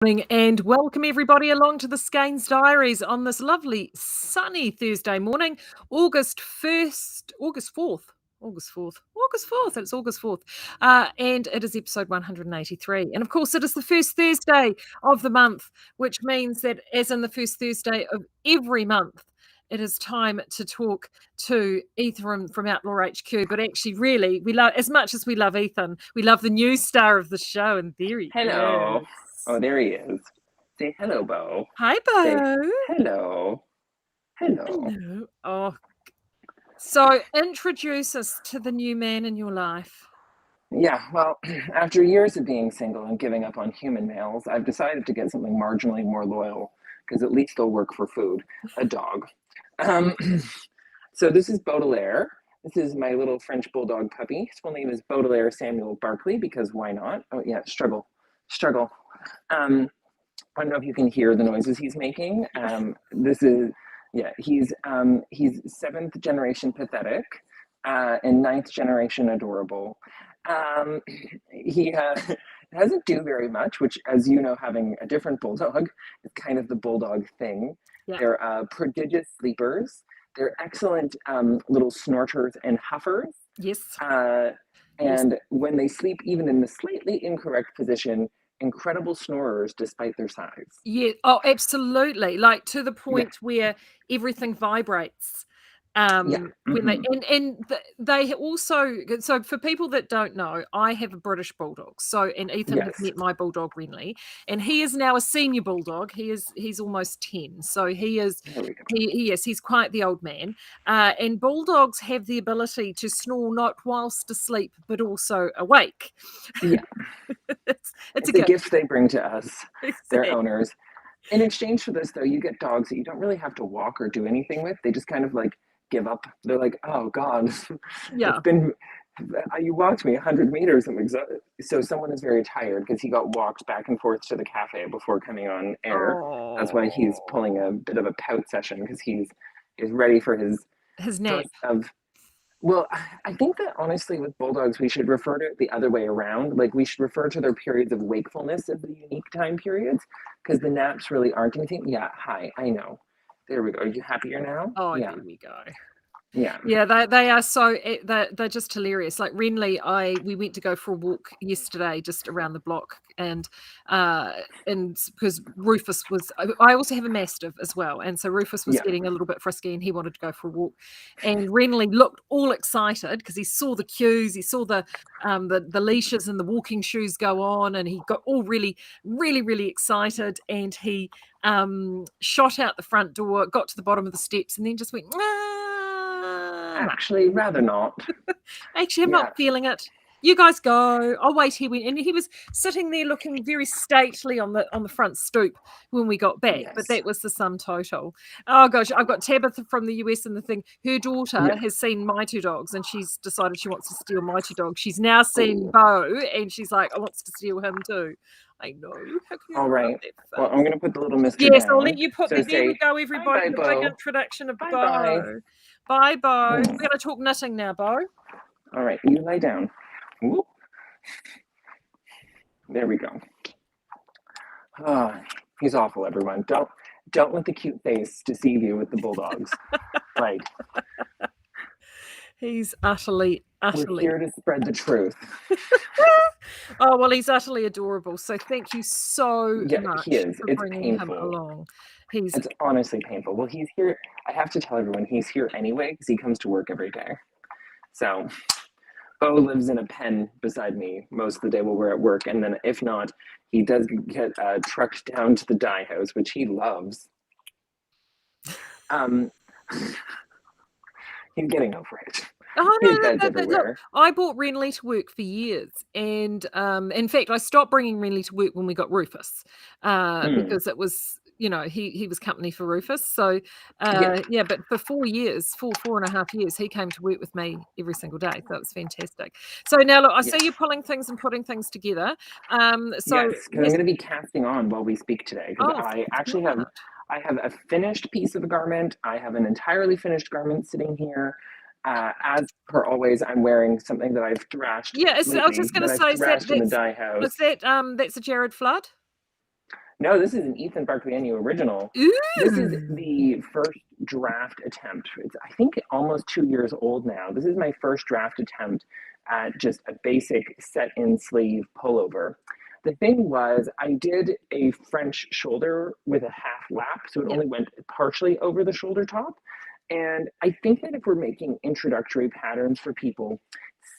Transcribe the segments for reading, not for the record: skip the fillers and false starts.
Morning and welcome everybody along to the Skeinz Diaries on this lovely sunny Thursday morning, August 1st, August 4th. It's August 4th. And it is episode 183. And of course, it is the first Thursday of the month, which means that, as in the first Thursday of every month, it is time to talk to Ethan from Outlaw HQ. But actually, really, we love, as much as we love Ethan, we love the new star of the show. And there he Hello. is. Oh, there he is. Say hello, Beau. Hi, Say Beau. hello. Hello. Hello. Oh, so introduce us to the new man in your life. Yeah, well, after years of being single and giving up on human males, I've decided to get something marginally more loyal, because at least they'll work for food. A dog. Um, so this is Baudelaire. This is my little French bulldog puppy. His full name is Baudelaire Samuel Barkley, because why not? Oh yeah, struggle. I don't know if you can hear the noises he's making. He's seventh generation pathetic, and ninth generation adorable. Um, he doesn't do very much, which, as you know, having a different bulldog is kind of the bulldog thing. Yeah. They're prodigious sleepers. They're excellent little snorters and huffers. Yes. And when they sleep, even in the slightly incorrect position, incredible snorers despite their size. Yeah. Oh, absolutely. Like to the point where everything vibrates. When they also, so for people that don't know, I have a British bulldog. So, and Ethan has met my bulldog Renly, and he is now a senior bulldog. He's almost 10. So he's quite the old man. And bulldogs have the ability to snore not whilst asleep, but also awake. Yeah. it's a gift they bring to us, their owners. In exchange for this, though, you get dogs that you don't really have to walk or do anything with. They just kind of like give up. They're like, oh God, you walked me 100 meters. So someone is very tired because he got walked back and forth to the cafe before coming on air. Oh. That's why he's pulling a bit of a pout session, because he's ready for his nap. Well, I think that honestly with bulldogs, we should refer to it the other way around. Like, we should refer to their periods of wakefulness as the unique time periods, because the naps really aren't anything. Yeah, hi, I know. There we go. Are you happier now? Oh, yeah. There we go. Yeah. Yeah, they are so, they're just hilarious. Like Renly, we went to go for a walk yesterday just around the block, and because Rufus was, I also have a Mastiff as well, and so Rufus was getting a little bit frisky and he wanted to go for a walk, and Renly looked all excited because he saw the cues, he saw the leashes and the walking shoes go on, and he got all really, really, really excited, and he shot out the front door, got to the bottom of the steps, and then just went, actually, rather not. Actually, I'm not feeling it. You guys go. I'll wait here. And he was sitting there looking very stately on the front stoop when we got back. Yes. But that was the sum total. Oh gosh, I've got Tabitha from the US and the thing. Her daughter has seen my two dogs, and she's decided she wants to steal my two dogs. She's now seen Beau, and she's like, I wants to steal him too. I know. All right. Well, I'm going to put the little Mr. Yes, down. I'll let you put. So there we go, everybody. The big introduction of Beau. Bye, Beau. We're going to talk knitting now, Beau. All right, you lie down. Whoop. There we go. Oh, he's awful, everyone. Don't let the cute face deceive you with the bulldogs. Like, he's utterly. We're here to spread the truth. Oh, well, he's utterly adorable. So thank you so much for bringing painful. him along. It's honestly painful. Well, he's here. I have to tell everyone he's here anyway because he comes to work every day. So Beau lives in a pen beside me most of the day while we're at work. And then if not, he does get trucked down to the dye house, which he loves. He's getting over it. Oh, no, look, I brought Renly to work for years, and in fact, I stopped bringing Renly to work when we got Rufus, because it was, he was company for Rufus. So, but for 4 years, 4.5 years, he came to work with me every single day. So it was fantastic. So now, look, I see you pulling things and putting things together. So I'm going to be casting on while we speak today, because I actually have a finished piece of a garment. I have an entirely finished garment sitting here. As per always, I'm wearing something that I've thrashed. Yeah, I was just going to say, in the dye house. Was that that's a Jared Flood? No, this is an Ethan Barclayenu original. This is Ooh. the first draft attempt. It's, I think, almost 2 years old now. This is my first draft attempt at just a basic set-in sleeve pullover. The thing was, I did a French shoulder with a half lap, so it Yeah. only went partially over the shoulder top. And I think that if we're making introductory patterns for people,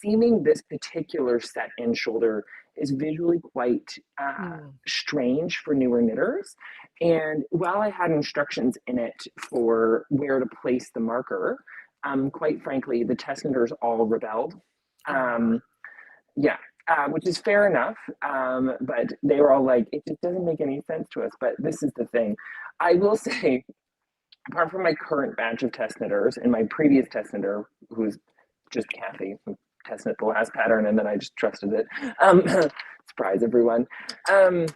seaming this particular set-in shoulder is visually quite Mm. strange for newer knitters. And while I had instructions in it for where to place the marker, quite frankly, the test knitters all rebelled. Oh. Yeah, which is fair enough. But they were all like, it just doesn't make any sense to us. But this is the thing. I will say, apart from my current batch of test knitters and my previous test knitter, who's just Kathy, who test knit the last pattern, and then I just trusted it. Surprise, everyone. Um,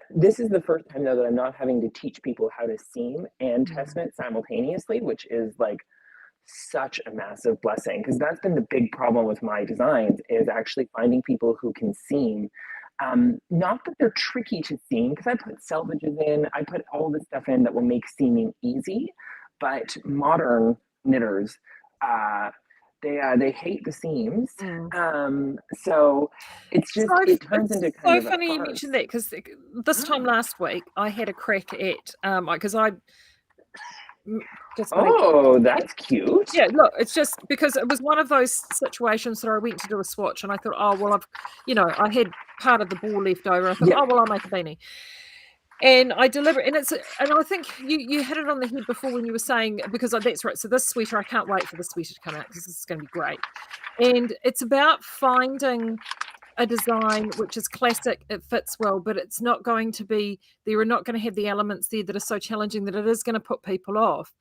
this is the first time, though, that I'm not having to teach people how to seam and test Mm. knit simultaneously, which is like such a massive blessing, because that's been the big problem with my designs, is actually finding people who can seam. Not that they're tricky to seam, because I put selvages in, I put all this stuff in that will make seaming easy, but modern knitters, they hate the seams. Mm. So it's So just, it turns it's into kind so of a funny you farce. mentioned that, because this time Ah. last week I had a crack at because I just made. Oh, that's cute. Yeah, look, it's just because it was one of those situations that I went to do a swatch and I thought, oh, well, I had part of the ball left over. I thought, Yeah. oh, well, I'll make a beanie. And I deliver, and I think you hit it on the head before when you were saying, because that's right. So this sweater, I can't wait for the sweater to come out because this is going to be great. And it's about finding a design which is classic, it fits well, but it's not going to be, there are not going to have the elements there that are so challenging that it is going to put people off.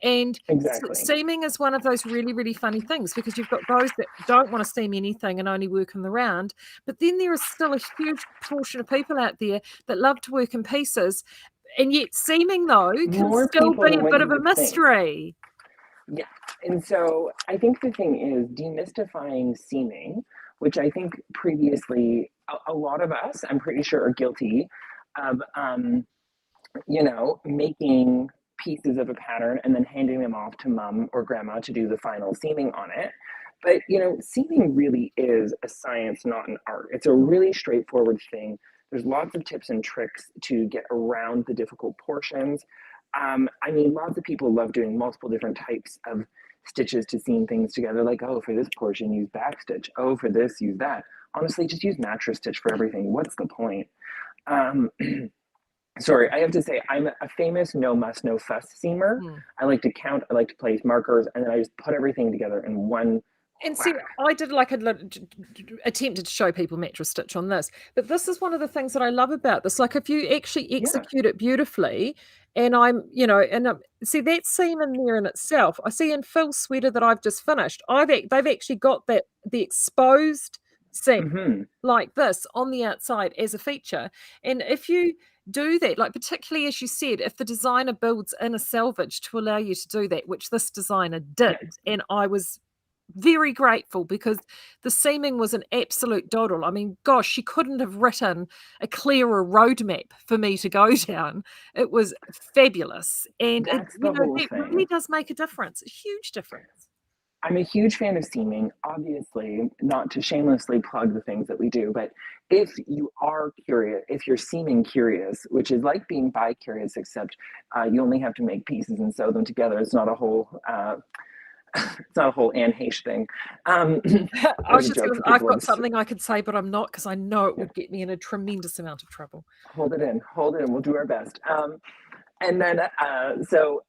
And Exactly. seaming is one of those really, really funny things, because you've got those that don't want to seam anything and only work in the round, but then there is still a huge portion of people out there that love to work in pieces, and yet seaming, though, can More still people be than a what bit you of a would think. mystery. Yeah. And so I think the thing is demystifying seaming, which I think previously a lot of us, I'm pretty sure, are guilty of, making pieces of a pattern and then handing them off to mom or grandma to do the final seaming on it. But, seaming really is a science, not an art. It's a Mm. really straightforward thing. There's lots of tips and tricks to get around the difficult portions. I mean, lots of people love doing multiple different types of stitches to seam things together. Like, oh, for this portion, use backstitch. Oh, for this, use that. Honestly, just use mattress stitch for everything. What's the point? Um, Sorry, I have to say, I'm a famous no muss, no fuss seamer. Mm. I like to count, I like to place markers, and then I just put everything together in one And see, whack. I did like attempted to show people mattress stitch on this, but this is one of the things that I love about this. Like, if you actually Yeah. execute it beautifully, and see that seam in there in itself. I see in Phil's sweater that I've just finished. They've actually got the exposed seam Hmm. like this on the outside as a feature, and if you do that, like particularly as you said, if the designer builds in a selvage to allow you to do that, which this designer did, Yeah. and I was very grateful, because the seaming was an absolute doddle. I mean, gosh, she couldn't have written a clearer roadmap for me to go down. It was fabulous. And That's the whole that really thing. does make a difference, a huge difference. I'm a huge fan of seaming, obviously, not to shamelessly plug the things that we do, but if you are curious, if you're seaming curious, which is like being bi curious, except you only have to make pieces and sew them together. It's not a whole it's not a whole Anne Heche thing. That I was was a just joke gonna, for I've people got on. something I could say, but I'm not, because I know it Yeah, would get me in a tremendous amount of trouble. hold it in, hold it in. We'll do our best. And then so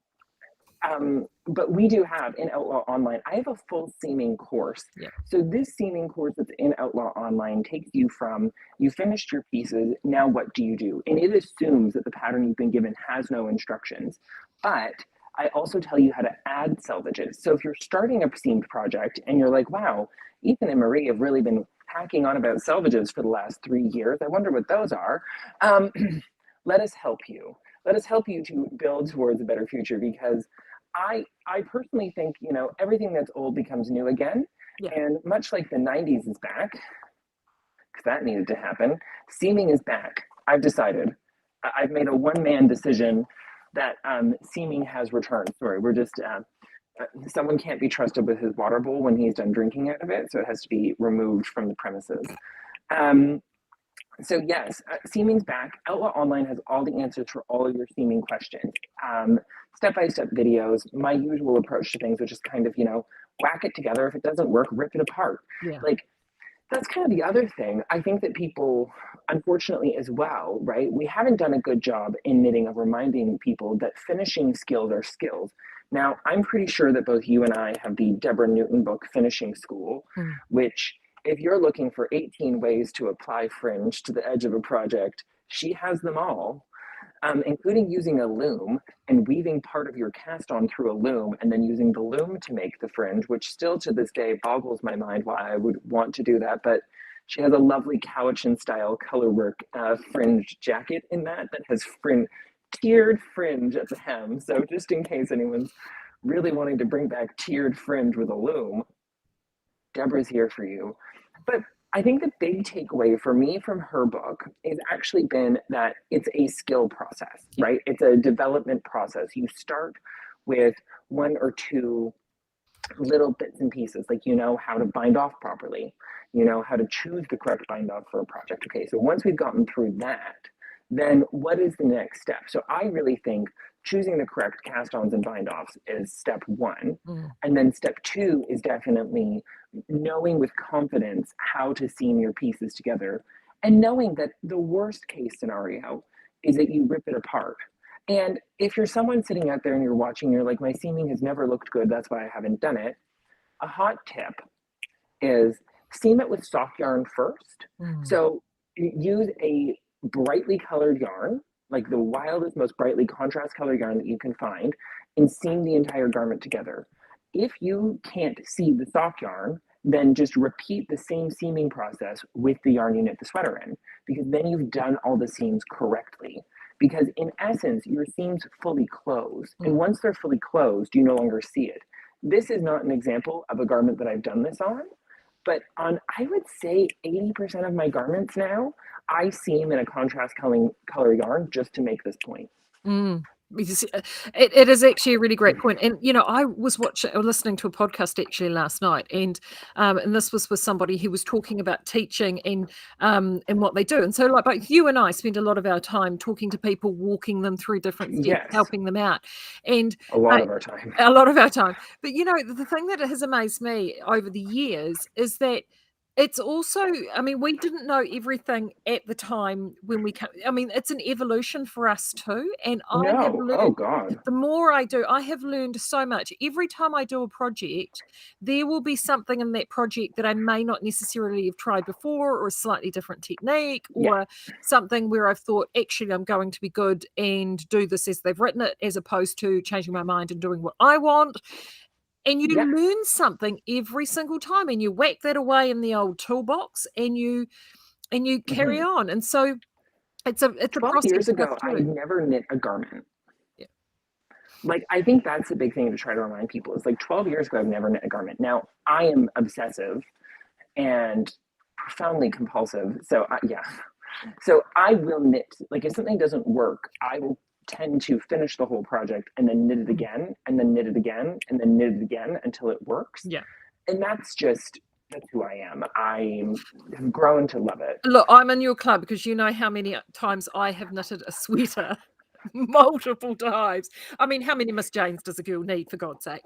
but we do have in Outlaw Online, I have a full seaming course. Yeah. So this seaming course that's in Outlaw Online takes you from you finished your pieces, now what do you do? And it assumes that the pattern you've been given has no instructions. But I also tell you how to add selvages. So if you're starting a seamed project and you're like, wow, Ethan and Marie have really been hacking on about selvages for the last 3 years. I wonder what those are. Um, let us help you. Let us help you to build towards a better future, because I personally think, everything that's old becomes new again. Yeah. And much like the 90s is back, because that needed to happen, seaming is back. I've decided. I've made a one-man decision that seaming has returned. Sorry, we're just someone can't be trusted with his water bowl when he's done drinking out of it, so it has to be removed from the premises. Um, so yes, seaming's back. Outlaw Online has all the answers for all of your seaming questions. Step-by-step videos, my usual approach to things, which is kind of, whack it together. If it doesn't work, rip it apart. Yeah. Like, that's kind of the other thing. I think that people, unfortunately, as well, right? We haven't done a good job in knitting of reminding people that finishing skills are skills. Now, I'm pretty sure that both you and I have the Deborah Newton book, Finishing School, which, if you're looking for 18 ways to apply fringe to the edge of a project, she has them all. Including using a loom and weaving part of your cast on through a loom and then using the loom to make the fringe, which still to this day boggles my mind why I would want to do that. But she has a lovely Cowichan style colorwork fringe jacket in that has tiered fringe at the hem. So just in case anyone's really wanting to bring back tiered fringe with a loom, Deborah's here for you. But I think the big takeaway for me from her book has actually been that it's a skill process, right? It's a development process. You start with one or two little bits and pieces, like how to bind off properly, how to choose the correct bind off for a project. Okay, so once we've gotten through that, then what is the next step? So I really think choosing the correct cast-ons and bind-offs is step one. And then step two is definitely knowing with confidence how to seam your pieces together and knowing that the worst case scenario is that you rip it apart. And if you're someone sitting out there and you're watching, you're like, my seaming has never looked good, that's why I haven't done it. A hot tip is seam it with soft yarn first. So use a brightly colored yarn, like the wildest, most brightly contrast colored yarn that you can find, and seam the entire garment together. If you can't see the soft yarn, then just repeat the same seaming process with the yarn you knit the sweater in, because then you've done all the seams correctly. Because in essence, your seams fully close. And once they're fully closed, you no longer see it. This is not an example of a garment that I've done this on, but on, I would say 80% of my garments now, I seam in a contrast color yarn just to make this point. Because it is actually a really great point. And I was listening to a podcast actually last night, and this was with somebody who was talking about teaching and what they do. And so like both you and I spend a lot of our time talking to people, walking them through different steps, Yes. helping them out, and a lot of our time. But the thing that has amazed me over the years is that it's also, we didn't know everything at the time when we came. It's an evolution for us too. And I have learned, oh God. the more I do, I have learned so much. Every time I do a project, there will be something in that project that I may not necessarily have tried before, or a slightly different technique, or something where I've thought, actually, I'm going to be good and do this as they've written it, as opposed to changing my mind and doing what I want. And you learn something every single time, and you whack that away in the old toolbox, and you carry on. And so it's a 12 years ago, I never knit a garment. Like, I think that's a big thing to try to remind people is like 12 years ago, I've never knit a garment. Now, I am obsessive and profoundly compulsive. So so I will knit, like if something doesn't work, I will tend to finish the whole project and then knit it again and then knit it again and then knit it again until it works. And that's who I am. I have grown to love it. Look, I'm in your club because you know how many times I have knitted a sweater multiple times. How many Miss Janes does a girl need, for God's sake?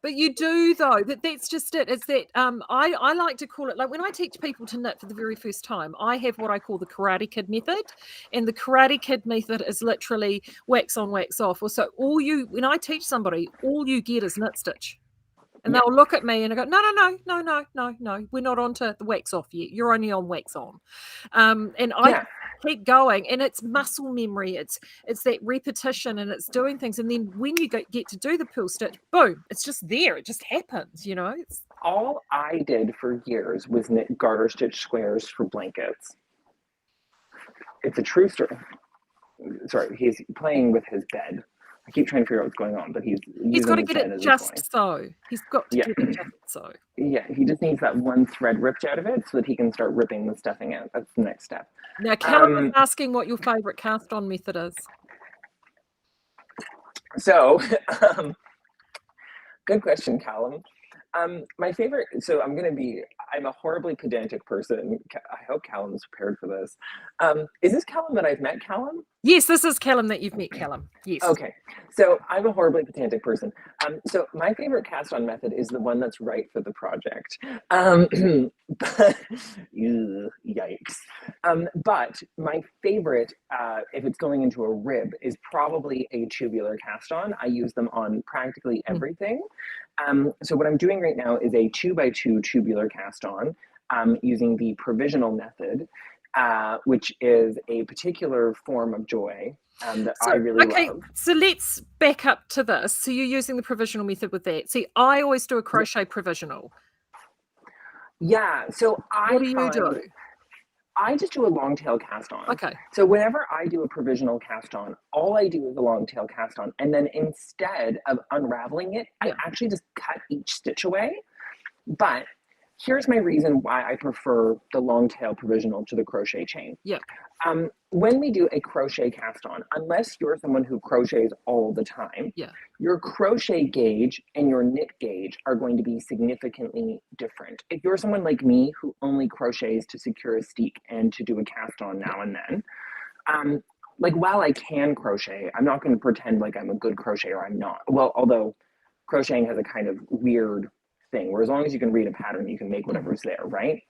But you do, though. That's just it. It's that I like to call it, like when I teach people to knit for the very first time, I have what I call the Karate Kid method. And the Karate Kid method is literally wax on, wax off. So when I teach somebody, all you get is knit stitch. And they'll look at me and I go, no, we're not onto the wax off yet. You're only on wax on. And I keep going, and it's muscle memory. It's that repetition, and it's doing things. And then when you get to do the purl stitch, boom, it's just there. It just happens, All I did for years was knit garter stitch squares for blankets. It's a true story. Sorry, he's playing with his bed. I keep trying to figure out what's going on, but he's got to get it just so. He's got to get it just So Yeah, he just needs that one thread ripped out of it so that he can start ripping the stuffing out. That's the next step. now Callum was asking what your favourite cast on method is. So, good question, Callum. My favorite, so I'm a horribly pedantic person. I hope Callum's prepared for this. Is this Callum that I've met, Callum? Yes, this is Callum that you've met, Callum. Yes. Okay, so I'm a horribly pedantic person. So my favorite cast on method is the one that's right for the project. But, yikes. But my favorite, if it's going into a rib, is probably a tubular cast on. I use them on practically everything. So what I'm doing right now is a 2x2 tubular cast on using the provisional method, which is a particular form of joy that I really love. So let's back up to this. So you're using the provisional method with that. See, I always do a crochet provisional. Yeah, so what do you do? I just do a long tail cast on. Okay. So whenever I do a provisional cast on, all I do is a long tail cast on. And then instead of unraveling it, I actually just cut each stitch away. But here's my reason why I prefer the long tail provisional to the crochet chain. Yeah. When we do a crochet cast on, unless you're someone who crochets all the time, your crochet gauge and your knit gauge are going to be significantly different. If you're someone like me who only crochets to secure a steek and to do a cast on now and then, like while I can crochet, I'm not going to pretend like I'm a good crocheter. I'm not. Well, although crocheting has a kind of weird thing where as long as you can read a pattern, you can make whatever's there, right?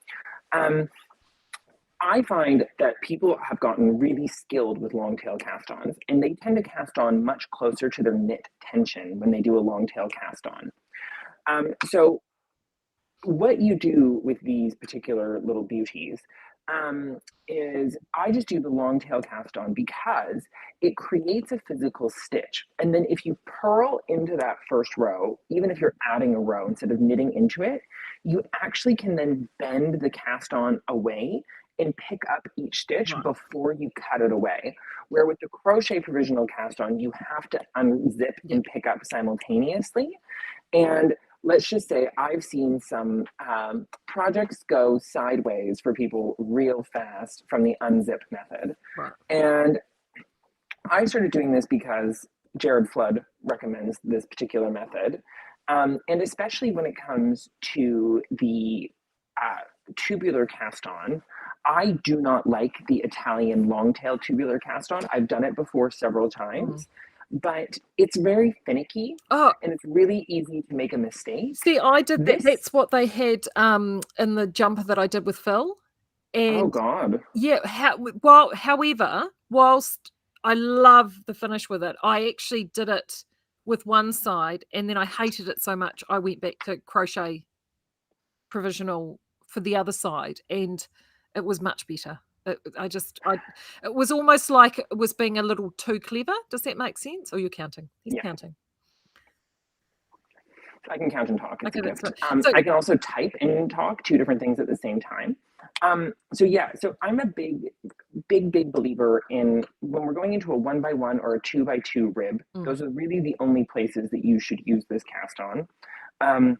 I find that people have gotten really skilled with long tail cast-ons, and they tend to cast on much closer to their knit tension when they do a long tail cast on. So what you do with these particular little beauties is I just do the long tail cast on because it creates a physical stitch. And then if you purl into that first row, even if you're adding a row instead of knitting into it, you actually can then bend the cast on away and pick up each stitch before you cut it away. Where with the crochet provisional cast on, you have to unzip and pick up simultaneously. And let's just say I've seen some projects go sideways for people real fast from the unzip method. And I started doing this because Jared Flood recommends this particular method. And especially when it comes to the tubular cast on, I do not like the Italian long tail tubular cast on. I've done it before several times. But it's very finicky and it's really easy to make a mistake. See, I did that. That's what they had in the jumper that I did with Phil. And oh God. Yeah. However, whilst I love the finish with it, I actually did it with one side and then I hated it so much I went back to crochet provisional for the other side and it was much better. It was almost like it was being a little too clever. Does that make sense? Or you're counting? He's counting. I can count and talk. It's a gift. I can also type and talk, two different things at the same time. So I'm a big believer in when we're going into a 1x1 or a 2x2 rib. Those are really the only places that you should use this cast on.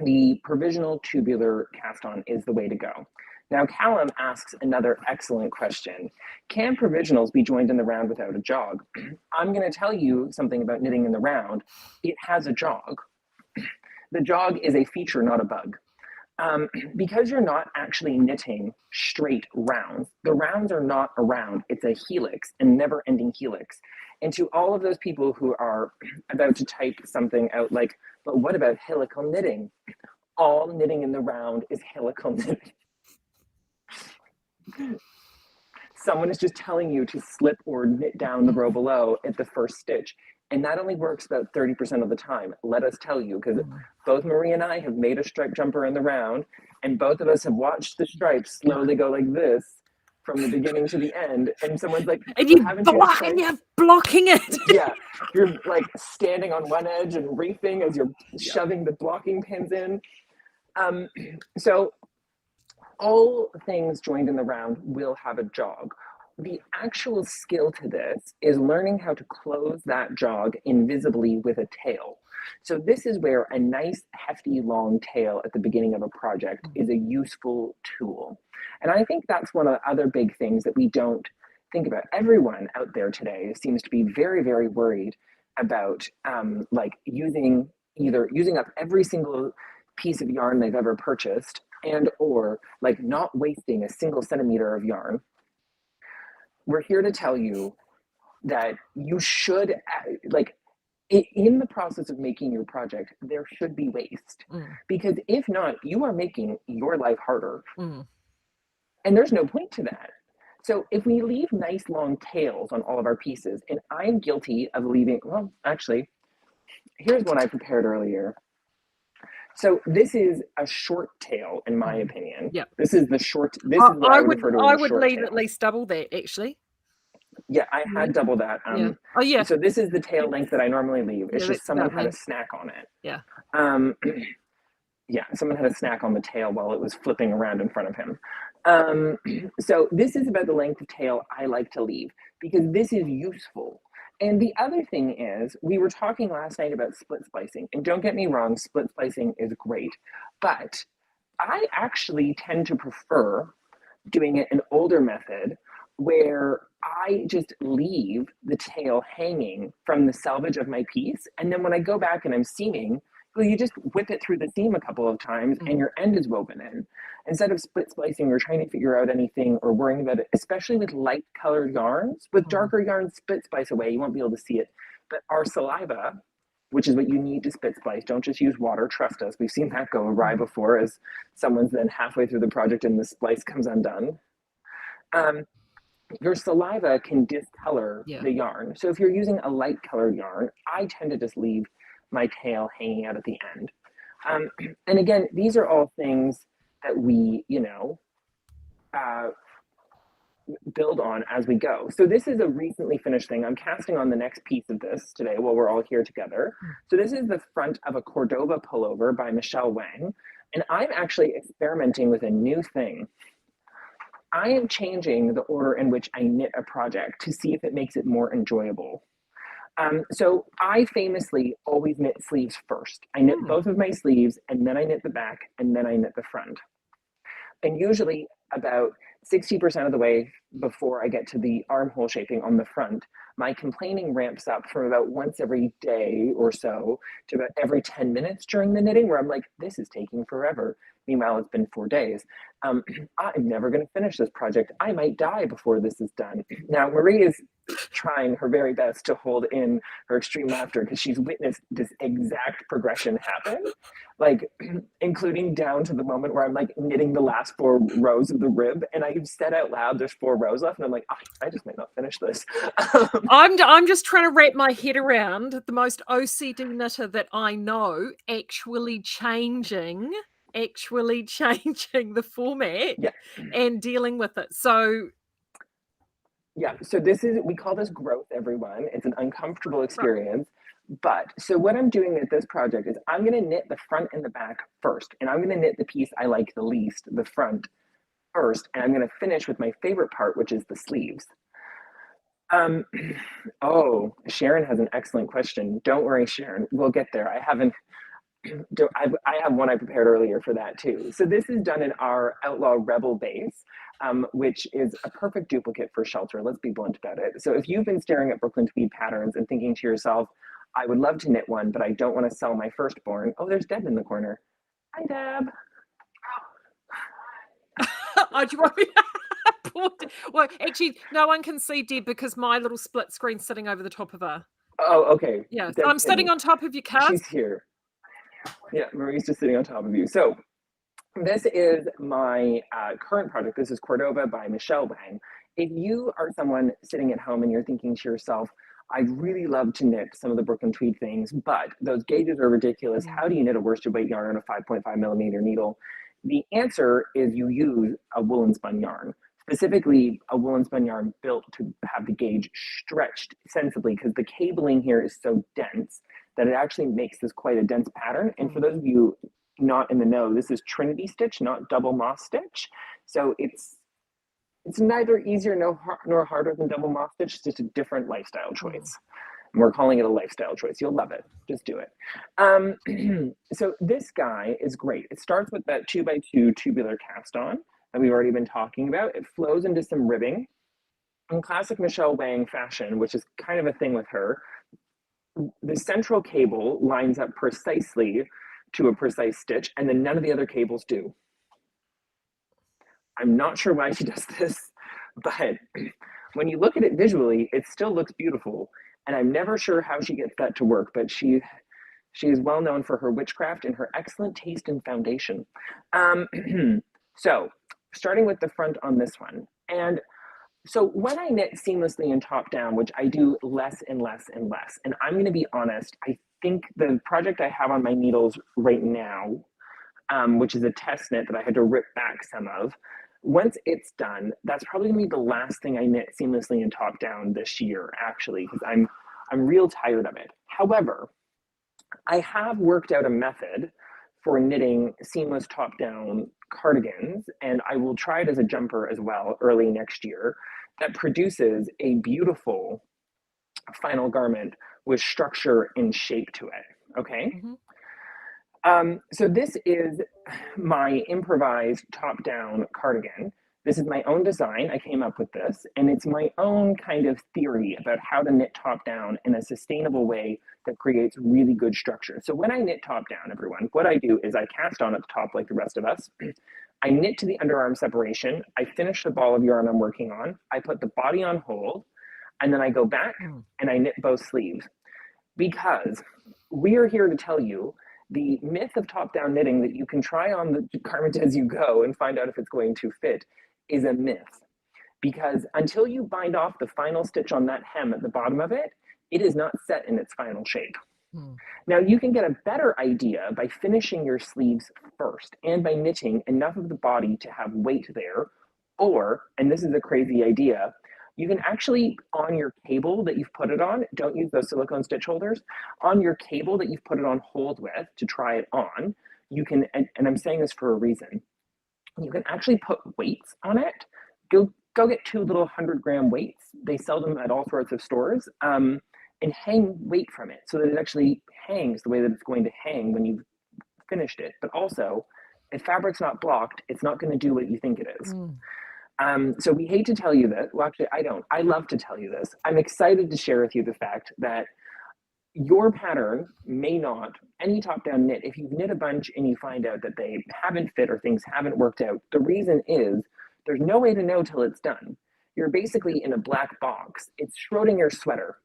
The provisional tubular cast on is the way to go. Now, Callum asks another excellent question. Can provisionals be joined in the round without a jog? I'm going to tell you something about knitting in the round. It has a jog. The jog is a feature, not a bug. Because you're not actually knitting straight rounds, the rounds are not a round, it's a helix, a never-ending helix. And to all of those people who are about to type something out like, but what about helical knitting? All knitting in the round is helical knitting. Someone is just telling you to slip or knit down the row below at the first stitch. And that only works about 30% of the time, let us tell you, because both Marie and I have made a stripe jumper in the round, and both of us have watched the stripes slowly go like this from the beginning to the end. And someone's like, and you're blocking it. Yeah, you're like standing on one edge and reefing as you're shoving the blocking pins in. So all things joined in the round will have a jog. the actual skill to this is learning how to close that jog invisibly with a tail. So this is where a nice hefty long tail at the beginning of a project is a useful tool. And I think that's one of the other big things that we don't think about. Everyone out there today seems to be very, very worried about like using up every single piece of yarn they've ever purchased, and or like not wasting a single centimeter of yarn. We're here to tell you that you should, like, in the process of making your project, there should be waste. Because if not, you are making your life harder. And there's no point to that. So if we leave nice long tails on all of our pieces, and I'm guilty of leaving, well, actually, here's one I prepared earlier. So this is a short tail, in my opinion. Yeah. This is the short, this is what I would refer to as a short tail. I would leave at least double that, actually. Yeah, I had double that. Yeah. Oh, yeah. So this is the tail length that I normally leave. It's Yeah, just someone had a snack on it. Yeah. Yeah, someone had a snack on the tail while it was flipping around in front of him. So this is about the length of tail I like to leave, because this is useful. And the other thing is, we were talking last night about split splicing, and don't get me wrong, split splicing is great, but I actually tend to prefer doing it an older method where I just leave the tail hanging from the selvage of my piece. And then when I go back and I'm seaming, well, you just whip it through the seam a couple of times and your end is woven in. Instead of split splicing or trying to figure out anything or worrying about it, especially with light colored yarns. With darker yarns, split splice away, you won't be able to see it. But our saliva, which is what you need to split splice, don't just use water, trust us. We've seen that go awry before, as someone's then halfway through the project and the splice comes undone. Your saliva can discolor the yarn. So if you're using a light colored yarn, I tend to just leave my tail hanging out at the end. And again, these are all things that we, build on as we go. So this is a recently finished thing. I'm casting on the next piece of this today while we're all here together. So this is the front of a Cordova pullover by Michelle Wang. And I'm actually experimenting with a new thing. I am changing the order in which I knit a project to see if it makes it more enjoyable. So I famously always knit sleeves first. I knit both of my sleeves, and then I knit the back, and then I knit the front. And usually about 60% of the way before I get to the armhole shaping on the front, my complaining ramps up from about once every day or so to about every 10 minutes during the knitting, where I'm like, this is taking forever. Meanwhile, it's been 4 days. I'm never going to finish this project. I might die before this is done. Now, Marie is trying her very best to hold in her extreme laughter because she's witnessed this exact progression happen, like including down to the moment where I'm like knitting the last 4 rows of the rib, and I've said out loud there's 4 rows left, and I'm like, I just might not finish this. I'm just trying to wrap my head around the most OCD knitter that I know actually changing the format and dealing with it. So so this is, we call this growth, everyone. It's an uncomfortable experience. But so what I'm doing with this project is I'm going to knit the front and the back first, and I'm going to knit the piece I like the least, the front, first, and I'm going to finish with my favorite part, which is the sleeves. Oh, Sharon has an excellent question. Don't worry, Sharon, we'll get there. I have one I prepared earlier for that too. So this is done in our Outlaw Rebel base, which is a perfect duplicate for Shelter. Let's be blunt about it. So if you've been staring at Brooklyn tweed patterns and thinking to yourself, I would love to knit one, but I don't want to sell my firstborn. Oh, there's Deb in the corner. Hi, Deb. Oh, do you want me? Well, actually, no one can see Deb because my little split screen's sitting over the top of her. Oh, okay. Yeah, so I'm sitting on top of your card. She's here. Yeah, Marie's just sitting on top of you. So this is my current project. This is Cordova by Michelle Wang. If you are someone sitting at home and you're thinking to yourself, I'd really love to knit some of the Brooklyn tweed things, but those gauges are ridiculous. How do you knit a worsted weight yarn on a 5.5 millimeter needle? The answer is you use a woolen spun yarn, specifically a woolen spun yarn built to have the gauge stretched sensibly, because the cabling here is so dense that it actually makes this quite a dense pattern. And for those of you not in the know, this is Trinity stitch, not double moss stitch. So it's It's neither easier nor harder than double mock stitch. It's just a different lifestyle choice. And we're calling it a lifestyle choice. You'll love it. Just do it. So this guy is great. It starts with that 2x2 tubular cast on that we've already been talking about. It flows into some ribbing. In classic Michelle Wang fashion, which is kind of a thing with her, the central cable lines up precisely to a precise stitch, and then none of the other cables do. I'm not sure why she does this, but when you look at it visually, it still looks beautiful. And I'm never sure how she gets that to work, but she is well known for her witchcraft and her excellent taste in foundation. So starting with the front on this one. And so when I knit seamlessly and top down, which I do less and less and less, and I'm going to be honest, I think the project I have on my needles right now, which is a test knit that I had to rip back some of, once it's done, that's probably gonna be the last thing I knit seamlessly and top down this year, actually, because I'm real tired of it. However, I have worked out a method for knitting seamless top down cardigans, and I will try it as a jumper as well early next year, that produces a beautiful final garment with structure and shape to it, okay? So this is my improvised top-down cardigan. This is my own design. I came up with this, and it's my own kind of theory about how to knit top-down in a sustainable way that creates really good structure. So when I knit top-down, everyone, what I do is I cast on at the top like the rest of us. I knit to the underarm separation. I finish the ball of yarn I'm working on. I put the body on hold, and then I go back and I knit both sleeves. Because we are here to tell you the myth of top-down knitting that you can try on the garment as you go and find out if it's going to fit is a myth. Because until you bind off the final stitch on that hem at the bottom of it, it is not set in its final shape. Now you can get a better idea by finishing your sleeves first and by knitting enough of the body to have weight there, or, and this is a crazy idea, you can actually, on your cable that you've put it on, don't use those silicone stitch holders, on your cable that you've put it on hold with to try it on, you can, and I'm saying this for a reason, you can actually put weights on it. Go get 2 little 100-gram weights. They sell them at all sorts of stores, and hang weight from it so that it actually hangs the way that it's going to hang when you've finished it. But also, if fabric's not blocked, it's not going to do what you think it is. So we hate to tell you that. Well, actually, I don't. I love to tell you this. I'm excited to share with you the fact that your pattern may not, any top-down knit, if you've knit a bunch and you find out that they haven't fit or things haven't worked out, the reason is there's no way to know till it's done. You're basically in a black box. It's Schrodinger's sweater.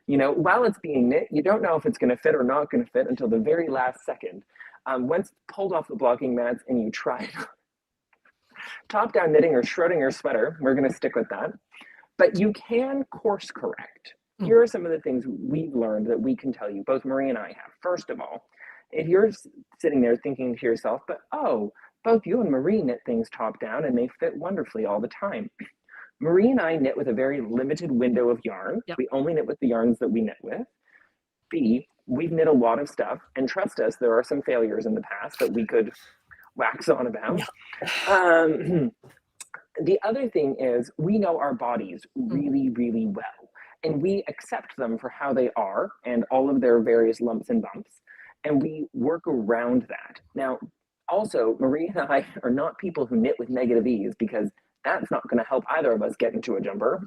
You know, while it's being knit, you don't know if it's going to fit or not going to fit until the very last second. Once pulled off the blocking mats and you try it, top-down knitting or Schrodinger's sweater, we're going to stick with that. But you can course correct. Here are some of the things we've learned that we can tell you, both Marie and I have. First of all, if you're sitting there thinking to yourself, but oh, both you and Marie knit things top down and they fit wonderfully all the time. Marie and I knit with a very limited window of yarn. Yep. We only knit with the yarns that we knit with. B, we've knit a lot of stuff, and trust us, there are some failures in the past that we could wax on about. Yep. The other thing is we know our bodies really, really well, and we accept them for how they are and all of their various lumps and bumps, and we work around that. Now, also, Marie and I are not people who knit with negative ease, because that's not going to help either of us get into a jumper.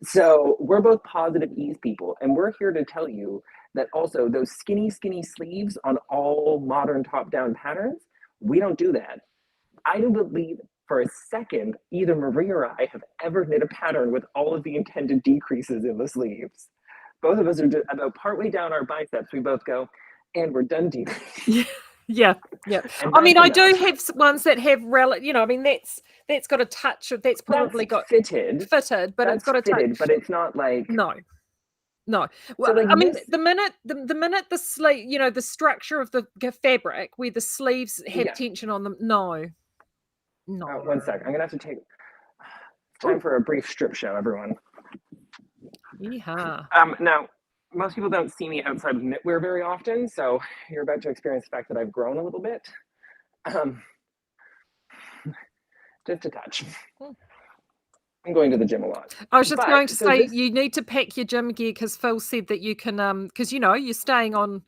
So we're both positive ease people, and we're here to tell you that also those skinny, skinny sleeves on all modern top-down patterns, we don't do that. I don't believe for a second either Marie or I have ever knit a pattern with all of the intended decreases in the sleeves. Both of us are about partway down our biceps, we both go, and we're done decreasing. Yeah. I mean, I do have ones that have you know, I mean, that's got a touch of, that's probably got fitted, but that's it's got a touch. But it's not like no. Well, so like I mean, the minute the sleeve, you know, the structure of the fabric where the sleeves have tension on them, no. 1 sec, I'm gonna have to take time for a brief strip show, everyone. Yeehaw. Now, most people don't see me outside of knitwear very often, so you're about to experience the fact that I've grown a little bit. Just a touch. I'm going to the gym a lot. I was just going to so say you need to pack your gym gear because Phil said that you can because you're staying on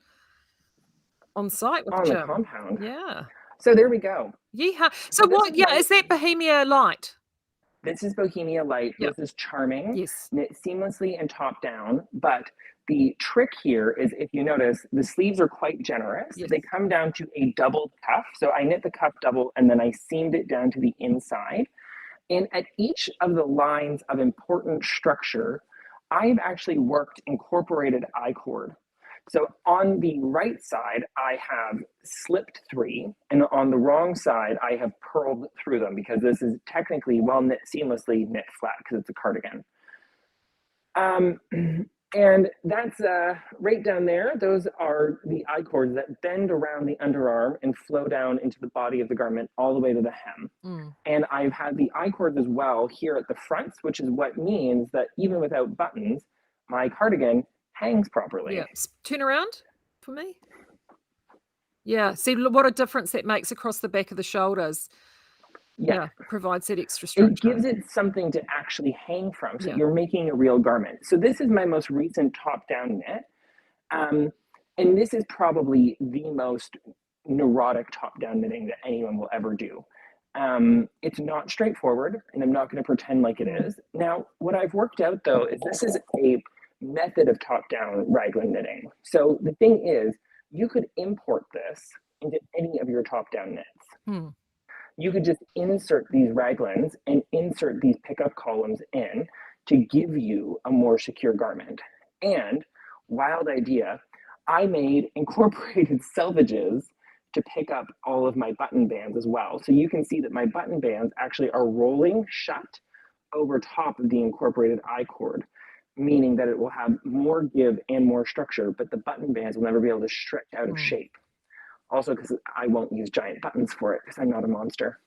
site with on gym. the compound. Yeah. So there we go. Yeehaw. So what? Yeah, is that Bohemia Light? This is Bohemia Light. Yep. This is charming. Yes. Knit seamlessly and top down. But the trick here is, if you notice, the sleeves are quite generous. Yes. They come down to a doubled cuff. So I knit the cuff double and then I seamed it down to the inside. And at each of the lines of important structure, I've actually incorporated I-cord. So on the right side, I have slipped 3, and on the wrong side, I have purled through them because this is technically well knit seamlessly, knit flat because it's a cardigan. And that's right down there. Those are the I-cords that bend around the underarm and flow down into the body of the garment all the way to the hem. And I've had the I-cords as well here at the fronts, which is what means that even without buttons, my cardigan hangs properly. Yeah. Turn around for me. Yeah. See what a difference that makes across the back of the shoulders. Yeah. Provides that extra structure. It gives it something to actually hang from. So you're making a real garment. So this is my most recent top-down knit. And this is probably the most neurotic top-down knitting that anyone will ever do. It's not straightforward, and I'm not going to pretend like it is. Now, what I've worked out, though, is this is a method of top-down raglan knitting. So the thing is, you could import this into any of your top-down knits. You could just insert these raglans and insert these pickup columns in to give you a more secure garment. And, wild idea, I made incorporated selvages to pick up all of my button bands as well. So you can see that my button bands actually are rolling shut over top of the incorporated I-cord, meaning that it will have more give and more structure, but the button bands will never be able to stretch out of shape. Also, because I won't use giant buttons for it because I'm not a monster.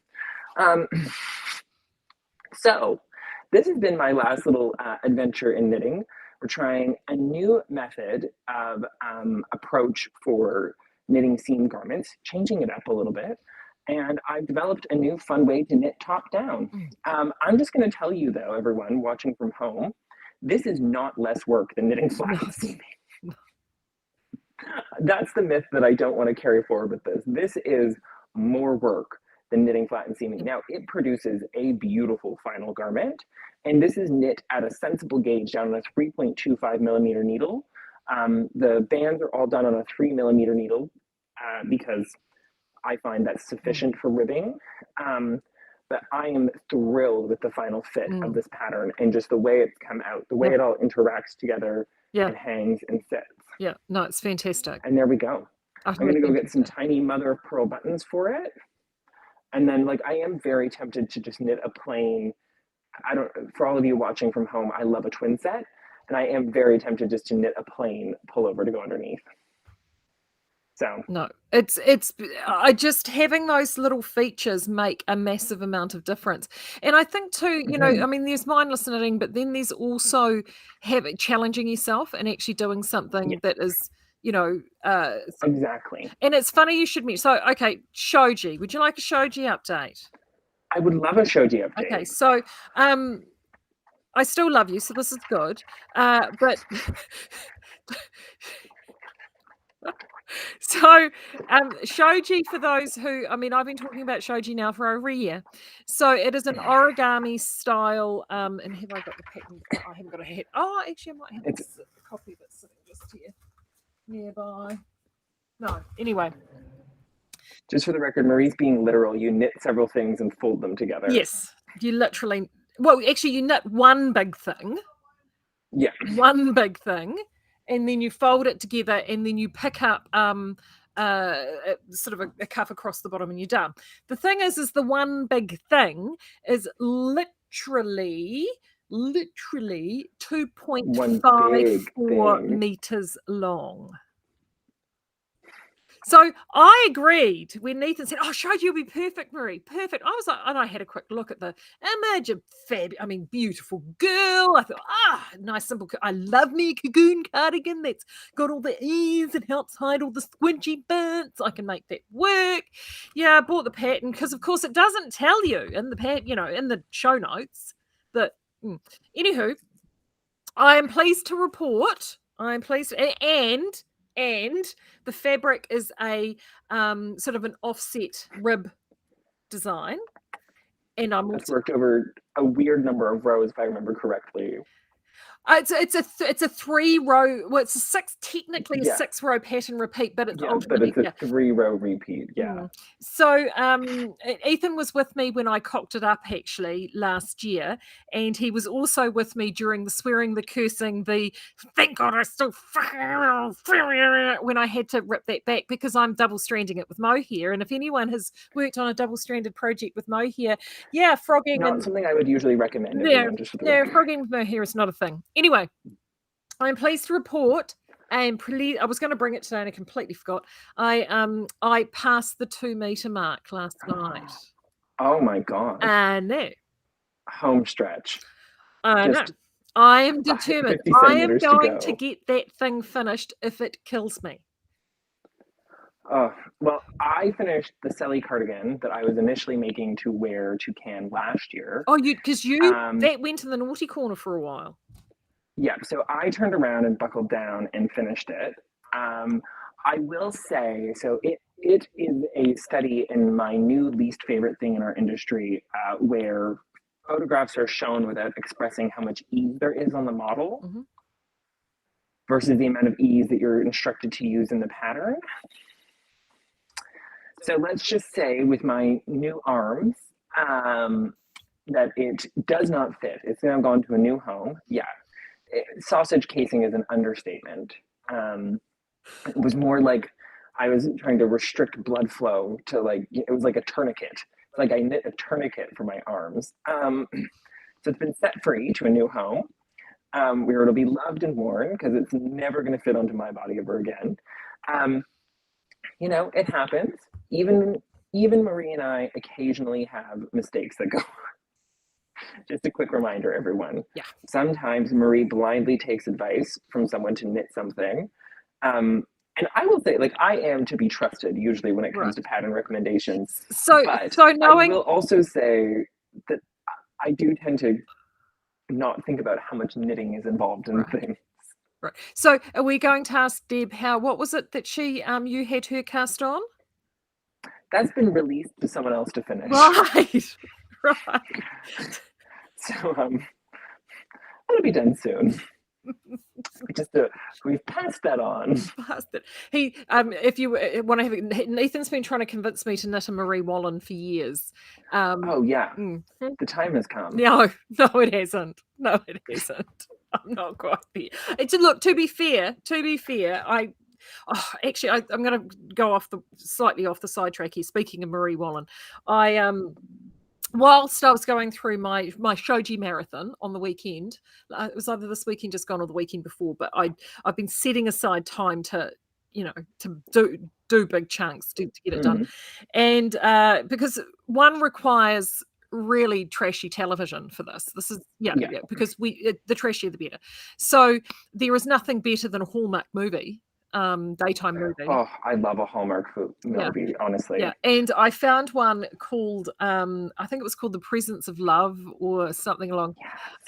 So this has been my last little adventure in knitting. We're trying a new method of approach for knitting seam garments, changing it up a little bit. And I've developed a new fun way to knit top down. I'm just going to tell you, though, everyone watching from home, this is not less work than knitting flat and seaming. That's the myth that I don't want to carry forward with this. This is more work than knitting flat and seaming. Now, it produces a beautiful final garment, and this is knit at a sensible gauge down on a 3.25 millimeter needle. The bands are all done on a 3 millimeter needle because I find that's sufficient for ribbing. But I am thrilled with the final fit of this pattern and just the way it's come out, the way it all interacts together and hangs and sits. Yeah, no, it's fantastic. And there we go. I'm going to go get some tiny mother of pearl buttons for it. And then, like, I am very tempted to just knit a plain, for all of you watching from home, I love a twin set. And I am very tempted just to knit a plain pullover to go underneath. So no, it's I just having those little features make a massive amount of difference. And I think too, I mean, there's mindless knitting, but then there's also challenging yourself and actually doing something that is, exactly. And it's funny you should meet. So, okay, Shoji, would you like a Shoji update? I would love a Shoji update. Okay, so I still love you, so this is good. But so Shoji, for those who, I mean, I've been talking about Shoji now for over a year. So it is an origami style, and have I got the pattern? I haven't got a hat. Oh, actually, I might have a copy of it sitting just here nearby. No, anyway. Just for the record, Marie's being literal. You knit several things and fold them together. Yes, you literally, well, actually, you knit one big thing. Yeah. One big thing. And then you fold it together, and then you pick up sort of a cuff across the bottom, and you're done. The thing is the one big thing is literally 2.54 meters long. So I agreed when Nathan said, "Oh, Shoji, you'll be perfect, Marie, perfect." I was like, and I had a quick look at the image of beautiful girl. I thought, nice, simple. I love me a cocoon cardigan that's got all the ease and helps hide all the squinchy bits. I can make that work. Yeah, I bought the pattern because, of course, it doesn't tell you in the in the show notes Anywho, I am pleased to report. And the fabric is a sort of an offset rib design. And I'm That's worked over a weird number of rows, if I remember correctly. It's a 3-row. Well, it's technically a 6-row pattern repeat, but it's ultimately but it's a 3-row repeat. Yeah. So Ethan was with me when I cocked it up actually last year, and he was also with me during the swearing, the cursing, the thank God I still when I had to rip that back because I'm double stranding it with mohair. And if anyone has worked on a double stranded project with mohair, frogging not something I would usually recommend. Frogging with mohair is not a thing. Anyway, I'm pleased to report. I was going to bring it today and I completely forgot. I passed the 2-meter mark last night. Oh my God. I know. Home stretch. I know. I am determined. I am going to get that thing finished if it kills me. Well, I finished the Selly cardigan that I was initially making to wear to Cannes last year. Oh, that went in the naughty corner for a while. Yeah, so I turned around and buckled down and finished it. I will say, so it is a study in my new least favorite thing in our industry, where photographs are shown without expressing how much ease there is on the model versus the amount of ease that you're instructed to use in the pattern. So let's just say with my new arms, that it does not fit. It's now gone to a new home. Yeah. Sausage casing is an understatement. It was more like I was trying to restrict blood flow to it was like a tourniquet. Like I knit a tourniquet for my arms. So it's been set free to a new home where it'll be loved and worn because it's never going to fit onto my body ever again. It happens. Even Marie and I occasionally have mistakes that go on. Just a quick reminder, everyone. Yeah. Sometimes Marie blindly takes advice from someone to knit something. And I will say, I am to be trusted usually when it comes to pattern recommendations. I will also say that I do tend to not think about how much knitting is involved in things. Right. So are we going to ask Deb what was it that you had her cast on? That's been released to someone else to finish. Right. So that'll be done soon. We've passed that on. If you want to have it, Nathan's been trying to convince me to knit a Marie Wallen for years. Oh yeah, the time has come. No, it hasn't. No, it hasn't. I'm not quite there. Look, to be fair, I'm going to go slightly off the sidetrack here. Speaking of Marie Wallen, whilst I was going through my Shoji marathon on the weekend, it was either this weekend just gone or the weekend before, but I've been setting aside time to do big chunks to get it done, and because one requires really trashy television for this. This is because the trashier the better. So there is nothing better than a Hallmark movie. Daytime movie. Oh, I love a Hallmark movie, honestly. Yeah, and I found one called I think it was called The Presence of Love or something along.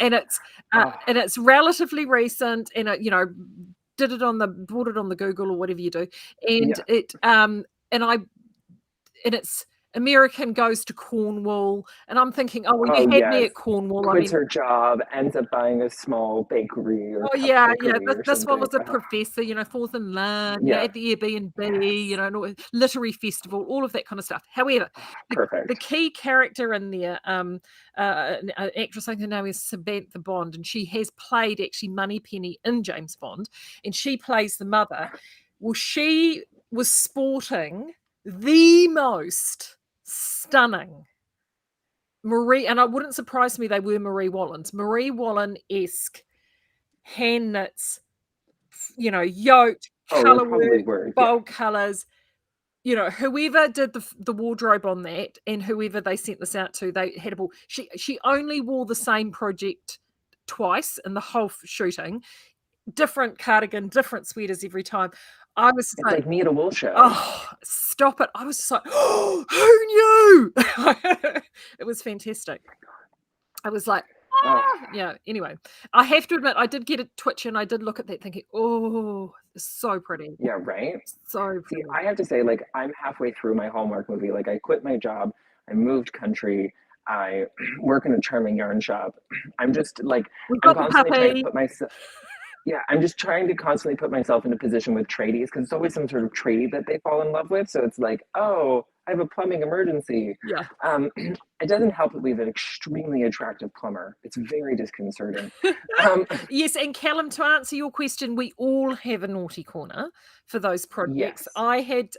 Yes. And it's relatively recent, and bought it on the Google or whatever you do, and it's American goes to Cornwall, and I'm thinking, you had me at Cornwall. Quits her job, ends up buying a small bakery. This one was a professor, falls in love, at the Airbnb, literary festival, all of that kind of stuff. However, the key character in there, an actress, I think her name is Samantha Bond, and she has played actually Moneypenny in James Bond, and she plays the mother. Well, she was sporting the most stunning Marie, and it wouldn't surprise me they were Marie Wallens. Marie Wallen-esque hand knits, yoked, colour work, bold colours. Whoever did the wardrobe on that and whoever they sent this out to, they had a ball. She only wore the same project twice in the whole shooting. Different cardigan, different sweaters every time. I was like me at a wool show. Oh, stop it. I was just like, who knew? It was fantastic. I was like, Oh, Yeah, anyway, I have to admit, I did get a twitch and I did look at that thinking, oh, it's so pretty. yeah, right? So See, pretty. I have to say, like, I'm halfway through my Hallmark movie. Like, I quit my job, I moved country, I work in a charming yarn shop. I'm just like, We've I'm got the constantly trying to puppy. put myself, yeah, I'm just trying to constantly put myself in a position with tradies because it's always some sort of tradie that they fall in love with. So it's like, oh, I have a plumbing emergency. Yeah. It doesn't help that we have an extremely attractive plumber. It's very disconcerting. Um, Yes, and Callum, to answer your question, we all have a naughty corner for those projects. yes. I had,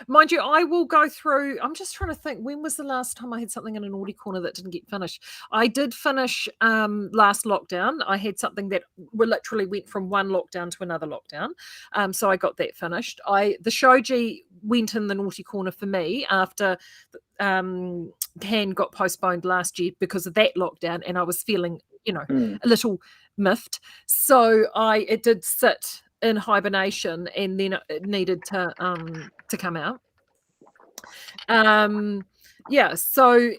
mind you, I will go through. I'm just trying to think. When was the last time I had something in a naughty corner that didn't get finished? I did finish last lockdown. I had something that literally went from one lockdown to another lockdown. So I got that finished. The Shoji went in the naughty corner for me after Can got postponed last year because of that lockdown, and I was feeling, Mm. a little miffed. So it did sit in hibernation, and then it needed to come out. Yeah, so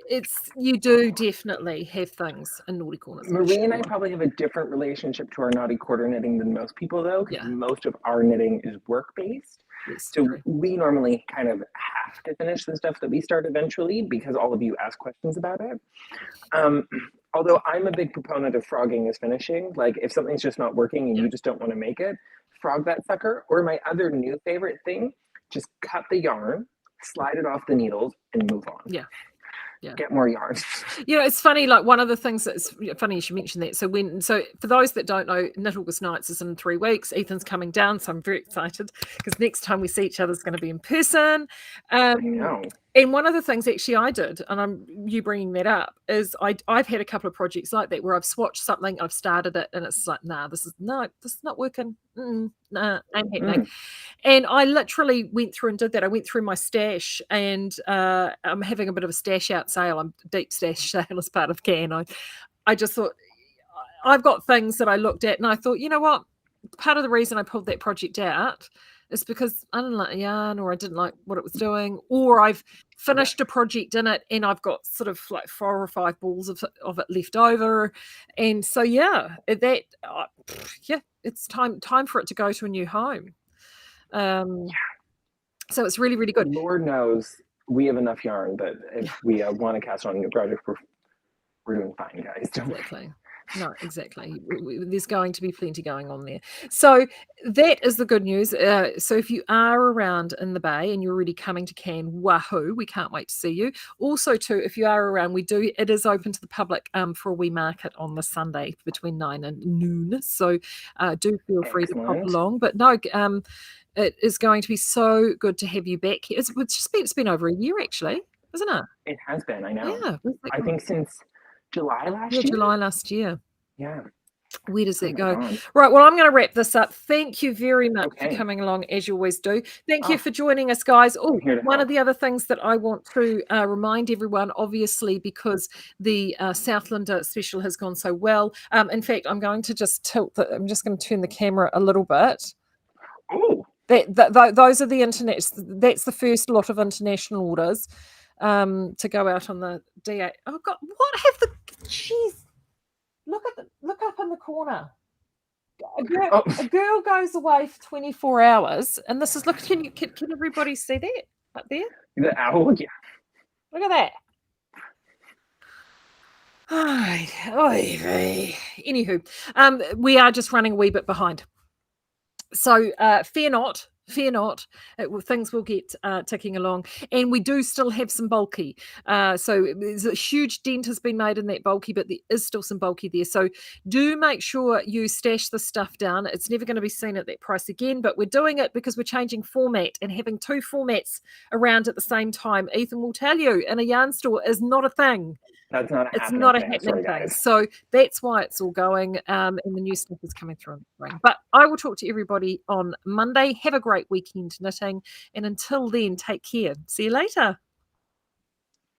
you do definitely have things in naughty corners. Marie and I probably have a different relationship to our naughty quarter knitting than most people, though, because Yeah. most of our knitting is work based. Yes, So true. we normally kind of have to finish the stuff that we start eventually because all of you ask questions about it. Although I'm a big proponent of frogging is finishing. Like if something's just not working and Yeah. you just don't want to make it, frog that sucker. Or my other new favorite thing, just cut the yarn, slide it off the needles, and move on. Yeah. Yeah. Get more yarn. It's funny, like one of the things that's funny you should mention that. So for those that don't know, Knit August Nights is in 3 weeks. Ethan's coming down, so I'm very excited because next time we see each other is going to be in person. I know. And one of the things actually I did, and you bringing that up, is I've had a couple of projects like that where I've swatched something, I've started it, and it's like, this is not working. Nah, ain't happening. And I literally went through and did that. I went through my stash, and I'm having a bit of a stash out sale. I'm deep stash sale as part of Can. I just thought, I've got things that I looked at, and I thought, you know what? Part of the reason I pulled that project out is because I didn't like the yarn, or I didn't like what it was doing, or I've finished a project in it and I've got sort of like 4 or 5 balls of it left over. And so it's time for it to go to a new home. So it's really, really good. Lord knows we have enough yarn that if we want to cast on a new project, we're doing fine, guys. Exactly. No, exactly. There's going to be plenty going on there. So that is the good news. So if you are around in the Bay and you're already coming to Can, wahoo, we can't wait to see you. Also, too, if you are around, it is open to the public for a wee market on the Sunday between 9 and noon. So do feel free to pop along. But no, it is going to be so good to have you back here. It's been over a year, actually, isn't it? It has been, I know. Yeah. I think since July last year? July last year. Yeah. Where does that go? God. Right, well, I'm going to wrap this up. Thank you very much for coming along, as you always do. Thank you for joining us, guys. Oh, one of the other things that I want to remind everyone, obviously, because the Southlander special has gone so well. In fact, I'm going to just I'm just going to turn the camera a little bit. Oh. Those are the that's the first lot of international orders to go out on the D8. Oh God, what have the jeez? Look up in the corner. A girl goes away for 24 hours, and this is can everybody see that up there? The owl, yeah. Look at that. Anywho, we are just running a wee bit behind. So fear not. Things will get ticking along, and we do still have some bulky. So there's a huge dent has been made in that bulky, but there is still some bulky there. So do make sure you stash the stuff down. It's never going to be seen at that price again, but we're doing it because we're changing format, and having 2 formats around at the same time, Ethan will tell you, in a yarn store is not a thing. That's not a happening thing. So that's why it's all going, and the new stuff is coming through in the spring. But I will talk to everybody on Monday. Have a great weekend knitting, and until then, take care. See you later.